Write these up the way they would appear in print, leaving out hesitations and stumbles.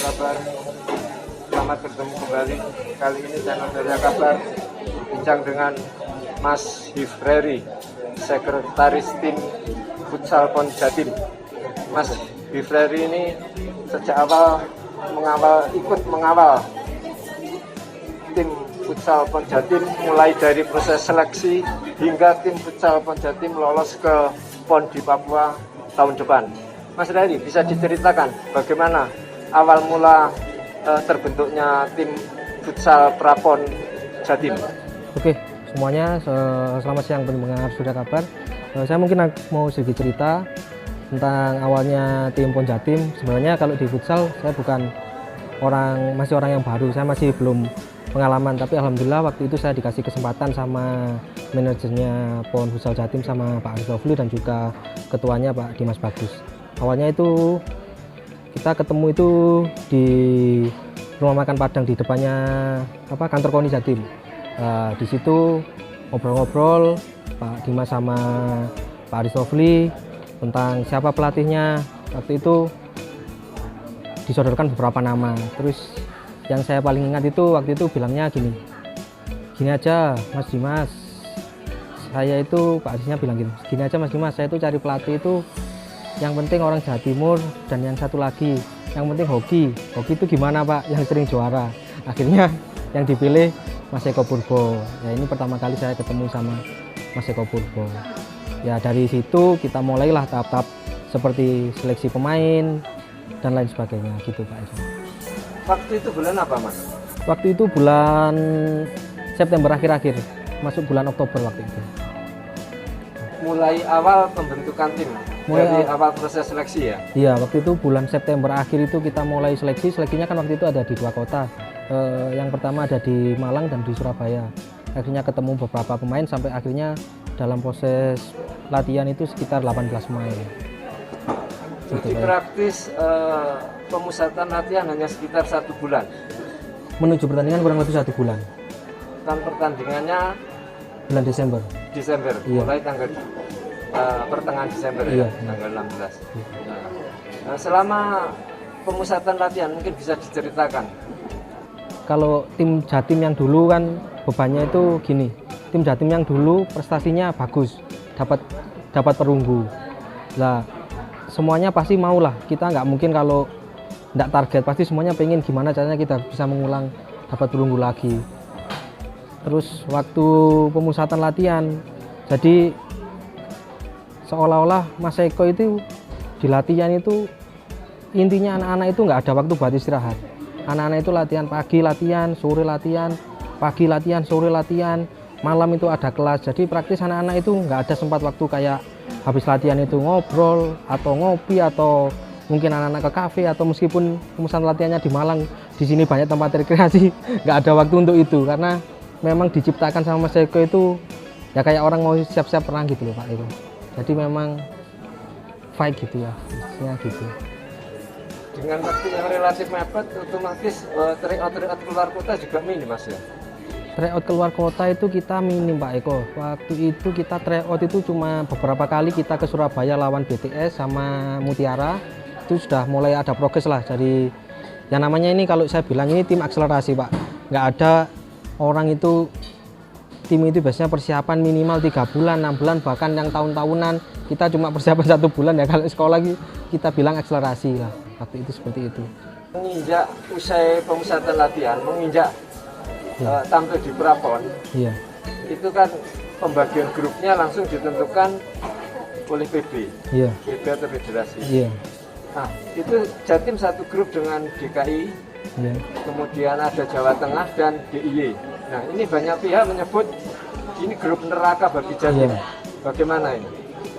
Kabar? Selamat bertemu kembali. Kali ini channel Surya Kabar bincang dengan Mas Hifreri, Sekretaris Tim Futsal PON Jatim. Mas Hifreri ini sejak awal ikut mengawal tim Futsal PON Jatim, mulai dari proses seleksi hingga tim Futsal PON Jatim lolos ke PON di Papua tahun depan. Mas Hifreri, bisa diceritakan bagaimana awal mula terbentuknya tim Futsal Prapon Jatim? Oke, semuanya selamat siang pendengar Surya Kabar. Saya mungkin mau sedikit cerita tentang awalnya tim PON Jatim. Sebenarnya kalau di futsal saya bukan masih orang yang baru, saya masih belum pengalaman, tapi alhamdulillah waktu itu saya dikasih kesempatan sama manajernya PON Futsal Jatim sama Pak Aristofli dan juga ketuanya Pak Dimas Bagus. Awalnya itu kita ketemu itu di rumah makan Padang di depannya kantor KONI Jatim. Di situ ngobrol-ngobrol Pak Dimas sama Pak Aristofli tentang siapa pelatihnya. Waktu itu disodorkan beberapa nama. Terus yang saya paling ingat itu waktu itu bilangnya gini aja Mas Dimas, saya itu Pak Arisnya bilang gini aja Mas Dimas, saya itu cari pelatih itu yang penting orang Jawa Timur, dan yang satu lagi yang penting hoki itu gimana Pak, yang sering juara. Akhirnya yang dipilih Mas Eko Purbo. Ya, ini pertama kali saya ketemu sama Mas Eko Purbo. Ya, dari situ kita mulailah tahap-tahap seperti seleksi pemain dan lain sebagainya gitu Pak. Waktu itu bulan apa Mas? Waktu itu bulan September akhir-akhir, masuk bulan Oktober waktu itu. Mulai awal pembentukan tim, dari awal proses seleksi ya? Iya, waktu itu bulan September akhir itu kita mulai seleksi. Seleksinya kan waktu itu ada di 2 kota. Yang pertama ada di Malang dan di Surabaya. Akhirnya ketemu beberapa pemain sampai akhirnya dalam proses latihan itu sekitar 18 pemain. Jadi praktis pemusatan latihan hanya sekitar 1 bulan? Menuju pertandingan kurang lebih 1 bulan. Kan pertandingannya bulan Desember. Iya. Mulai tanggal pertengahan Desember iya, ya, tanggal 16. Nah, selama pemusatan latihan mungkin bisa diceritakan. Kalau tim Jatim yang dulu kan bebannya itu gini, tim Jatim yang dulu prestasinya bagus, dapat perunggu. Lah semuanya pasti mau lah, kita nggak mungkin kalau nggak target, pasti semuanya pengen gimana caranya kita bisa mengulang dapat perunggu lagi. Terus waktu pemusatan latihan, jadi seolah-olah Mas Eko itu di latihan itu intinya anak-anak itu nggak ada waktu buat istirahat. Anak-anak itu latihan pagi, latihan sore, latihan pagi, latihan sore, latihan malam itu ada kelas. Jadi praktis anak-anak itu nggak ada sempat waktu kayak habis latihan itu ngobrol atau ngopi atau mungkin anak-anak ke kafe, atau meskipun pemusatan latihannya di Malang, di sini banyak tempat rekreasi, nggak ada waktu untuk itu karena memang diciptakan sama Mas Eko itu ya kayak orang mau siap-siap perang gitu loh Pak Eko. Jadi memang fight gitu ya, maksudnya gitu. Dengan waktu yang relatif mepet, otomatis tryout keluar kota juga minim Mas ya? Tryout keluar kota itu kita minim Pak Eko. Waktu itu kita tryout itu cuma beberapa kali, kita ke Surabaya lawan BTS sama Mutiara. Itu sudah mulai ada progres lah. Jadi yang namanya ini kalau saya bilang ini tim akselerasi Pak. Nggak ada orang itu, tim itu biasanya persiapan minimal 3 bulan, 6 bulan, bahkan yang tahun-tahunan. Kita cuma persiapan 1 bulan ya, kalau sekolah lagi kita bilang akselerasi lah. Waktu itu seperti itu. Menginjak usai pemusatan latihan, menginjak tampil di Prapon, Iya. itu kan pembagian grupnya langsung ditentukan oleh PB, Iya. PB atau federasi. Iya. Nah, itu Jatim satu grup dengan DKI, Iya. kemudian ada Jawa Tengah dan DIY. Nah, ini banyak pihak menyebut ini grup neraka bagi Jatim. Iya. Bagaimana ini?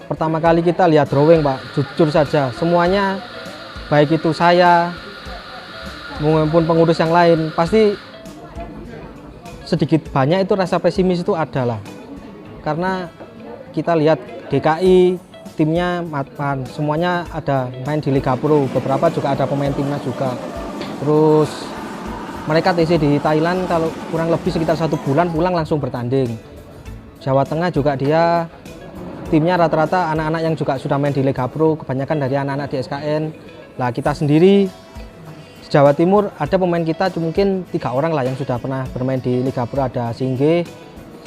Pertama kali kita lihat drawing Pak, jujur saja semuanya, baik itu saya maupun pengurus yang lain, pasti sedikit banyak itu rasa pesimis itu ada lah. Karena kita lihat DKI timnya matpan, semuanya ada main di Liga Pro, beberapa juga ada pemain timnas juga. Terus mereka TC di Thailand kalau kurang lebih sekitar 1 bulan pulang langsung bertanding. Jawa Tengah juga dia timnya rata-rata anak-anak yang juga sudah main di Liga Pro, kebanyakan dari anak-anak di SKN. Lah kita sendiri Jawa Timur ada pemain kita mungkin 3 orang lah yang sudah pernah bermain di Liga Pro, ada Singge,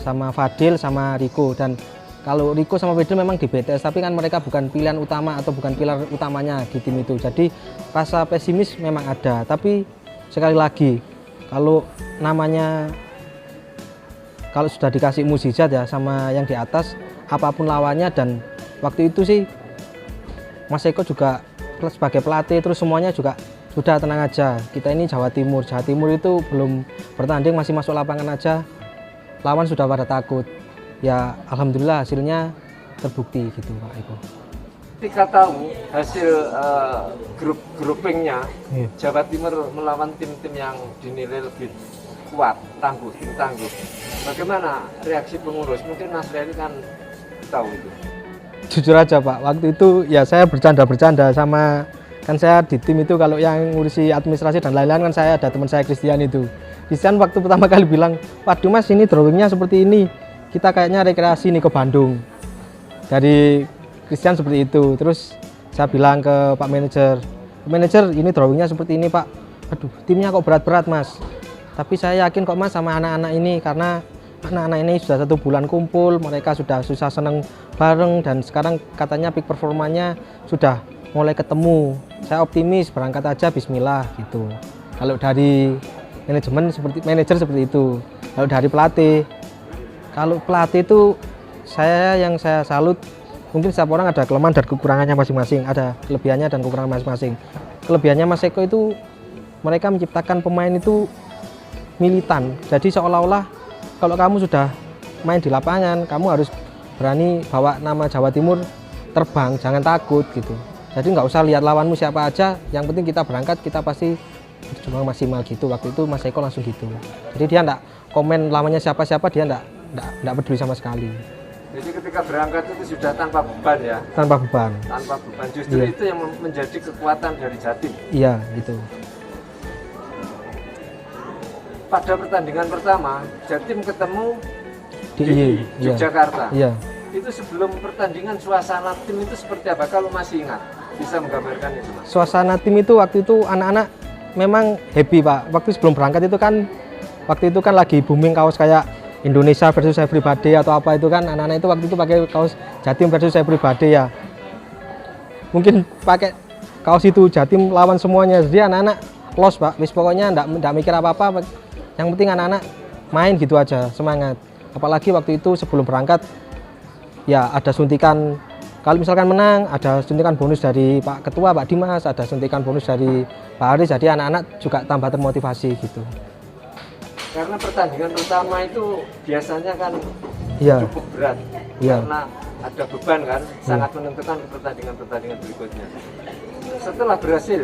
sama Fadil, sama Riko. Dan kalau Riko sama Fadil memang di BTS, tapi kan mereka bukan pilihan utama atau bukan pilar utamanya di tim itu. Jadi rasa pesimis memang ada, tapi sekali lagi kalau namanya kalau sudah dikasih mukjizat ya sama yang di atas, apapun lawannya. Dan waktu itu sih Mas Eko juga sebagai pelatih, terus semuanya juga sudah tenang aja, kita ini Jawa Timur itu belum bertanding, masih masuk lapangan aja, lawan sudah pada takut. Ya alhamdulillah hasilnya terbukti gitu Pak Eko. Ketika tahu hasil groupingnya, Iya. Jawa Timur melawan tim-tim yang dinilai lebih kuat, tangguh, tim tangguh. Bagaimana reaksi pengurus? Mungkin Mas Reni kan tahu itu. Jujur aja Pak, waktu itu ya saya bercanda sama, kan saya di tim itu kalau yang ngurusi administrasi dan lain-lain kan saya ada teman saya Christian itu. Christian waktu pertama kali bilang, waduh Mas ini drawingnya seperti ini, kita kayaknya rekreasi nih ke Bandung. Dari Christian seperti itu. Terus saya bilang ke Pak Manajer ini drawingnya seperti ini Pak. Aduh timnya kok berat-berat Mas. Tapi saya yakin kok Mas sama anak-anak ini, karena anak-anak ini sudah 1 bulan kumpul, mereka sudah susah seneng bareng, dan sekarang katanya peak performanya sudah mulai ketemu. Saya optimis, berangkat aja bismillah gitu. Kalau dari manajer seperti itu. Kalau dari pelatih itu yang saya salut, mungkin setiap orang ada kelemahan dan kekurangannya masing-masing, ada kelebihannya dan kekurangan masing-masing. Kelebihannya Mas Eko itu mereka menciptakan pemain itu militan. Jadi seolah-olah kalau kamu sudah main di lapangan, kamu harus berani bawa nama Jawa Timur terbang, jangan takut gitu. Jadi nggak usah lihat lawanmu siapa aja, yang penting kita berangkat, kita pasti berjuang maksimal gitu. Waktu itu Mas Eko langsung gitu. Jadi dia nggak komen lawannya siapa-siapa, dia nggak peduli sama sekali. Jadi ketika berangkat itu sudah tanpa beban ya? Tanpa beban. Tanpa beban, justru Iya. itu yang menjadi kekuatan dari Jatim. Iya gitu. Pada pertandingan pertama, Jatim ketemu Di di iya. Yogyakarta. Iya. Itu sebelum pertandingan suasana tim itu seperti apa? Kalau masih ingat, bisa menggambarkan itu Mas? Suasana tim itu waktu itu anak-anak memang happy Pak. Waktu sebelum berangkat itu kan, waktu itu kan lagi booming kaos kayak Indonesia versus Everybody atau apa itu kan, anak-anak itu waktu itu pakai kaos Jatim versus Everybody ya. Mungkin pakai kaos itu Jatim lawan semuanya, jadi anak-anak lost Pak. Wis pokoknya enggak mikir apa-apa, yang penting anak-anak main gitu aja, semangat. Apalagi waktu itu sebelum berangkat ya ada suntikan, kalau misalkan menang ada suntikan bonus dari Pak Ketua, Pak Dimas, ada suntikan bonus dari Pak Haris, jadi anak-anak juga tambah termotivasi gitu. Karena pertandingan pertama itu biasanya kan Iya. cukup berat, Iya. karena ada beban kan, sangat menentukan pertandingan-pertandingan berikutnya. Setelah berhasil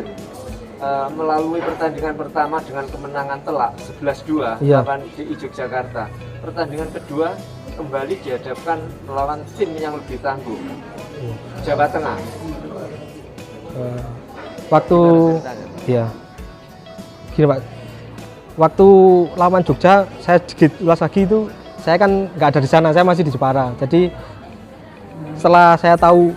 melalui pertandingan pertama dengan kemenangan telak 11-2 Iya. lawan di Yogyakarta, pertandingan kedua kembali dihadapkan melawan tim yang lebih tangguh, Jawa Tengah. Waktu Ceritanya. ya gini Pak, waktu lawan Jogja saya sedikit ulas lagi itu, saya kan nggak ada di sana, saya masih di Jepara. Jadi setelah saya tahu,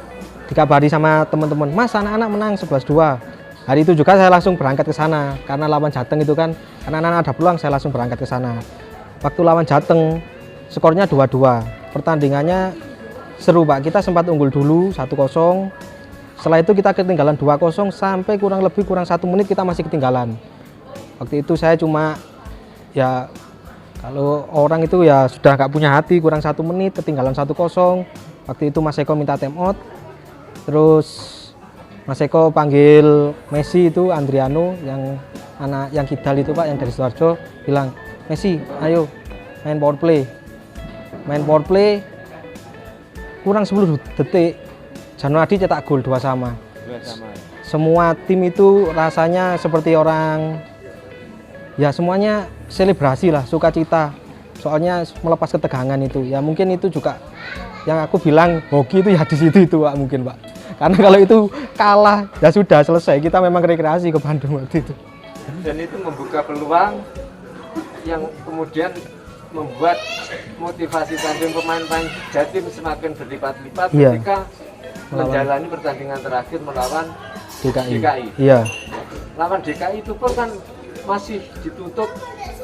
dikabari sama teman-teman, Mas anak-anak menang 11-2, hari itu juga saya langsung berangkat ke sana karena lawan Jateng itu kan, karena anak-anak ada peluang, saya langsung berangkat ke sana. Waktu lawan Jateng skornya 2-2, pertandingannya seru Pak, kita sempat unggul dulu 1-0. Setelah itu kita ketinggalan 2-0 sampai kurang 1 menit kita masih ketinggalan. Waktu itu saya cuma ya, kalau orang itu ya sudah nggak punya hati, kurang 1 menit ketinggalan 1-0. Waktu itu Mas Eko minta time out, terus Mas Eko panggil Messi itu, Andriano yang anak yang kidal itu Pak, yang dari Sidoarjo, bilang, Messi ayo main power play. Main power play kurang 10 detik Januadi cetak gol 2-2. Semua tim itu rasanya seperti orang, ya semuanya selebrasi lah, sukacita. Soalnya melepas ketegangan itu. Ya mungkin itu juga yang aku bilang hoki itu ya di situ itu Pak, mungkin Pak. Karena kalau itu kalah ya sudah selesai. Kita memang rekreasi ke Bandung waktu itu. Dan itu membuka peluang yang kemudian membuat motivasi tanding pemain-pemain Jatim semakin berlipat-lipat ketika menjalani pertandingan terakhir melawan DKI. Iya. lawan DKI itu pun kan masih ditutup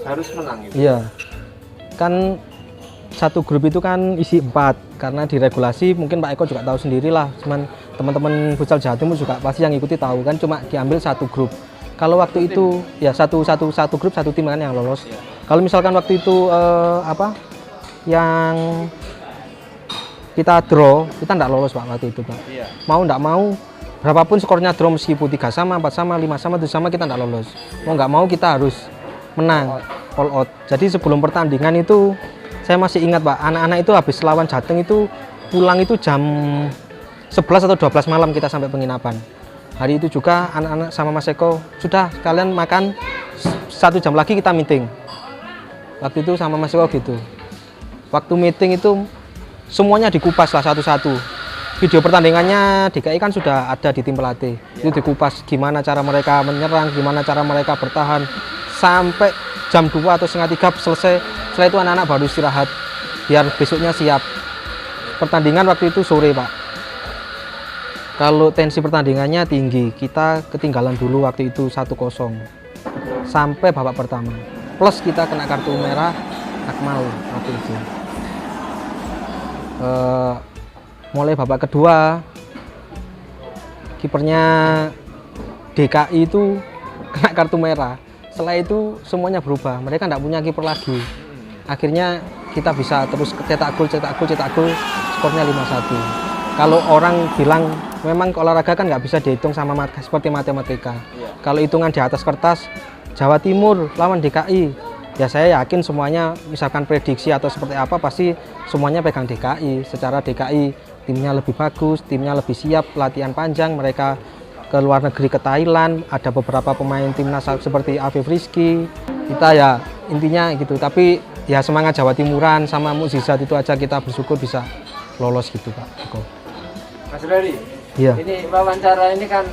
harus menang gitu. Iya, kan satu grup itu kan isi 4, karena diregulasi mungkin Pak Eko juga tahu sendiri lah, cuman teman-teman futsal Jawa Timur juga pasti yang ikuti tahu kan, cuma diambil satu grup. Kalau waktu itu ya satu grup satu tim kan yang lolos. Kalau misalkan waktu itu yang kita draw, kita nggak lolos Pak waktu itu Pak. Iya. Mau nggak mau, berapapun skornya draw meskipun 3 sama, 4 sama, 5 sama, 7 sama kita nggak lolos. Mau nggak mau kita harus menang, all out. Jadi sebelum pertandingan itu saya masih ingat Pak, anak-anak itu habis lawan Jateng itu pulang itu jam 11 atau 12 malam kita sampai penginapan. Hari itu juga anak-anak sama Mas Eko, sudah kalian makan 1 jam lagi kita meeting. Waktu itu sama Mas Eko gitu. Waktu meeting itu semuanya dikupas lah satu-satu. Video pertandingannya DKI kan sudah ada di tim pelatih. Itu dikupas gimana cara mereka menyerang, gimana cara mereka bertahan. Sampai jam 2 atau setengah 3 selesai. Setelah itu anak-anak baru istirahat biar besoknya siap. Pertandingan waktu itu sore Pak. Kalau tensi pertandingannya tinggi, kita ketinggalan dulu waktu itu 1-0 sampai babak pertama. Plus kita kena kartu merah Akmal waktu itu. Mulai babak kedua kipernya DKI itu kena kartu merah. Setelah itu semuanya berubah, mereka tidak punya kiper lagi. Akhirnya kita bisa terus cetak gol, skornya 5-1. Kalau orang bilang memang olahraga kan nggak bisa dihitung sama seperti matematika. Kalau hitungan di atas kertas, Jawa Timur lawan DKI, ya saya yakin semuanya misalkan prediksi atau seperti apa pasti semuanya pegang DKI. Secara DKI timnya lebih bagus, timnya lebih siap, latihan panjang, mereka ke luar negeri ke Thailand, ada beberapa pemain timnas seperti Afif Rizky. Kita ya intinya gitu, tapi ya semangat Jawa Timuran sama mukjizat itu aja, kita bersyukur bisa lolos gitu Pak Eko. Mas Rari, Iya. ini wawancara ini kan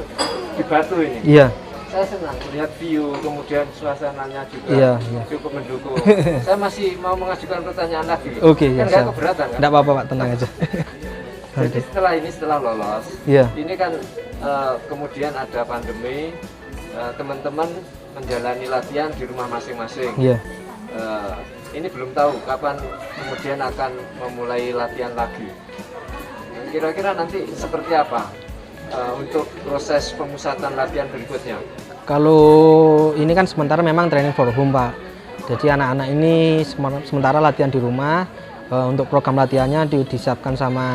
di Batu ini. Iya. Saya senang melihat view, kemudian suasananya juga Iya. cukup mendukung. Saya masih mau mengajukan pertanyaan lagi. Oke, kan ya, nggak siap. keberatan kan? Nggak apa-apa Pak, tenang aja. Jadi setelah lolos, Iya. ini kan kemudian ada pandemi, teman-teman menjalani latihan di rumah masing-masing. Iya. Ini belum tahu kapan kemudian akan memulai latihan lagi. Kira-kira nanti seperti apa untuk proses pemusatan latihan berikutnya? Kalau ini kan sementara memang training for home Pak. Jadi anak-anak ini sementara latihan di rumah. Untuk program latihannya disiapkan sama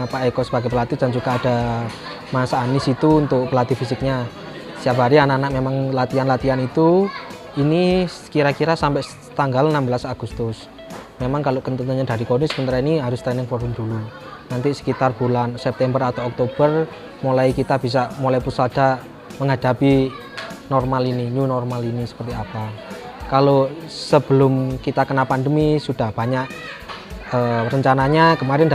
Pak Eko sebagai pelatih dan juga ada Mas Anis itu untuk pelatih fisiknya. Setiap hari anak-anak memang latihan-latihan itu ini kira-kira sampai tanggal 16 Agustus. Memang kalau ketentuannya dari KONI sementara ini harus training for home dulu. Nanti sekitar bulan September atau Oktober mulai kita bisa mulai pusada menghadapi normal ini, new normal ini seperti apa. Kalau sebelum kita kena pandemi sudah banyak rencananya, kemarin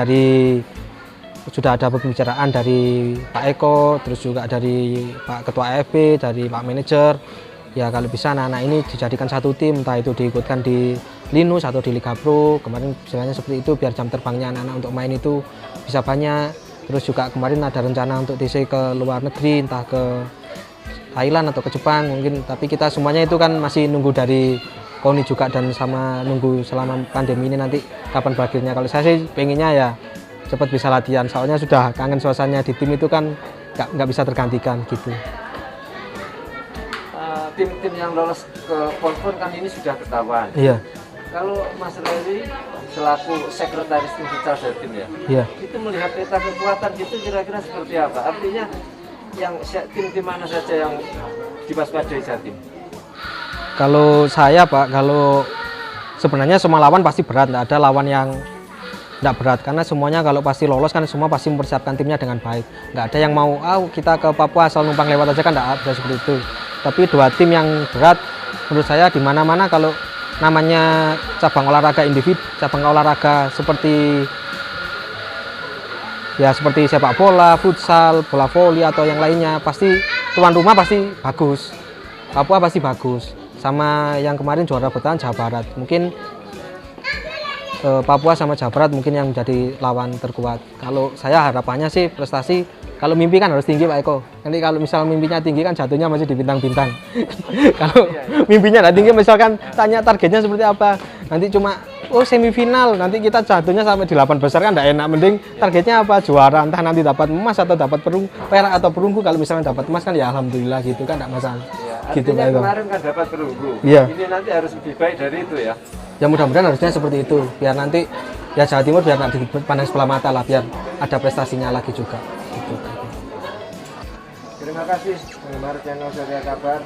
sudah ada pembicaraan dari Pak Eko, terus juga dari Pak Ketua AFB, dari Pak Manajer. Ya kalau bisa anak-anak ini dijadikan satu tim, entah itu diikutkan di Linus atau di Liga Pro. Kemarin misalnya seperti itu biar jam terbangnya anak-anak untuk main itu bisa banyak. Terus juga kemarin ada rencana untuk TC ke luar negeri, entah ke Thailand atau ke Jepang mungkin. Tapi kita semuanya itu kan masih nunggu dari KONI juga dan sama nunggu selama pandemi ini nanti kapan berakhirnya. Kalau saya sih pengennya ya cepat bisa latihan, soalnya sudah kangen suasananya di tim itu kan nggak bisa tergantikan gitu. Tim-tim yang lolos ke PON kan ini sudah ketahuan. Iya. Kalau Mas Reri selaku sekretaris tim futsal Jatim ya, Iya. itu melihat peta kekuatan itu kira-kira seperti apa? Artinya yang tim-tim mana saja yang diwaspadai Jatim? Kalau saya Pak, kalau sebenarnya semua lawan pasti berat, nggak ada lawan yang nggak berat karena semuanya kalau pasti lolos kan semua pasti mempersiapkan timnya dengan baik. Nggak ada yang mau kita ke Papua asal numpang lewat aja kan nggak ada seperti itu. Tapi dua tim yang berat menurut saya di mana-mana kalau namanya cabang olahraga individu, cabang olahraga seperti sepak bola, futsal, bola voli atau yang lainnya pasti tuan rumah pasti bagus. Papua pasti bagus. Sama yang kemarin juara bertahan Jawa Barat, mungkin Papua sama Jawa Barat mungkin yang menjadi lawan terkuat. Kalau saya harapannya sih prestasi Kalau mimpi kan harus tinggi Pak Eko. Nanti kalau misal mimpinya tinggi kan jatuhnya masih di bintang-bintang. Kalau mimpinya nggak tinggi, misalkan tanya targetnya seperti apa, nanti cuma semifinal, nanti kita jatuhnya sampai di 8 besar kan nggak enak. Mending targetnya apa, juara, entah nanti dapat emas atau dapat perak atau perunggu. Kalau misalnya dapat emas kan ya alhamdulillah gitu kan, nggak masalah. Gitu Pak Eko. Kemarin kan dapat perunggu. Iya. Ini nanti harus lebih baik dari itu ya. Ya mudah-mudahan harusnya seperti itu, biar nanti ya Jawa Timur biar nggak dipandang sebelah mata lah, biar ada prestasinya lagi juga. Gitu. Terima kasih penggemar channel Surya Kabar.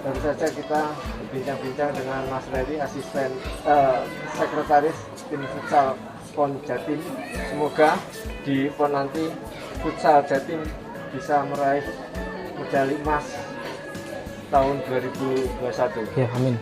Baru saja kita berbincang-bincang dengan Mas Rery, asisten sekretaris tim futsal PON Jatim. Semoga di PON nanti futsal Jatim bisa meraih medali emas tahun 2021. Ya, amin.